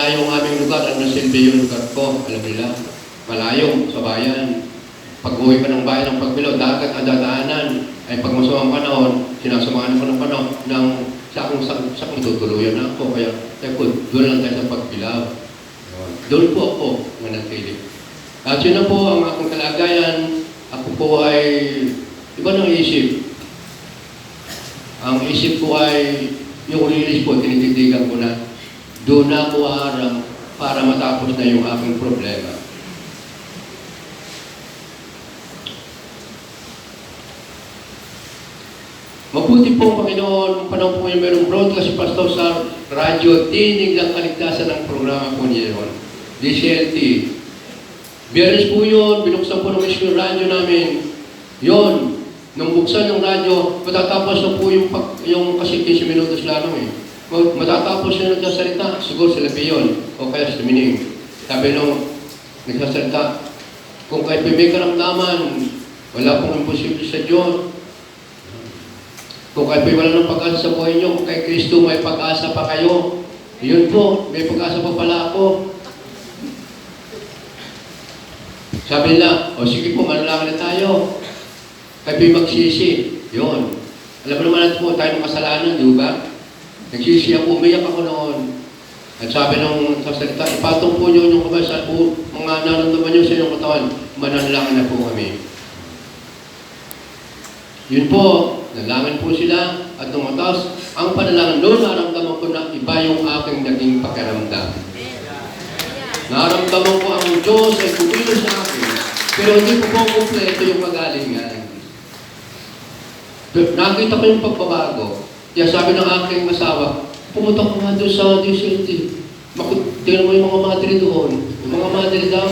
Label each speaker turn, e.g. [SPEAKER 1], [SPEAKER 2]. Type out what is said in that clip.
[SPEAKER 1] malayo ang aming lugar. Ano silbi yung lugar ko? Alam nila. Malayo sa bayan. Pag-uwi ka ng bayan ng Pagbilao, dagat ang dadaanan. Ay pag masamang panahon, sinasamahan ko ng panahon ng sakong tutuluyan na ako. Kaya doon lang tayo sa Pagbilao. Doon po ako manatili. At yun na po ang aking kalagayan. Ako po ay iba ng isip. Ang isip ko ay yung release po, tinititigan ko na doon na ako harang para matapos na yung aking problema. Mabuti po, Panginoon, panahon po yung mayroong broadcast si Pastor sa radyo, tinig ng kaligtasan ng programa po niya yun. DCLT. Biyernes po yun, binuksan po ng Mission Radio namin. Yun, nung buksan yung radyo, matatapos na po yung kasi 15 minutos lang eh. Matatapos na nagsasalita, siguro sila Piyon, o kaya si Mining. Sabi nung nagsasalita, kung kahit may karamdaman, wala pong imposible sa Diyos. Kung kahit may wala ng pag-asa sa buhay nyo, kung kay Kristo may pag-asa pa kayo, yun po, may pag-asa pa pala ako. Sabi nila, o sige po, manalangin na tayo. Kayo magsisi. Yun. Alam mo naman natin po, tayo ng kasalanan, di ba? Nagsisi ako, umiyak ako noon. At sabi ng sasalita, ipatong po nyo yung kabasa po, mga naramdaman nyo sa inyong katawan, manalangin na po kami. Yun po, nalangin po sila at tumatas. Ang panalangin doon, naramdaman ko na iba yung aking naging pakiramdam. Naramdaman ko ang Diyos ay kumilos sa akin, pero hindi po kompleto yung magalingan. Nakita ko yung pagbabago. Kaya sabi ng aking asawa, pumunta ko nga doon sa DCLT. Tingnan mo yung mga madre doon. Yung mga madre daw,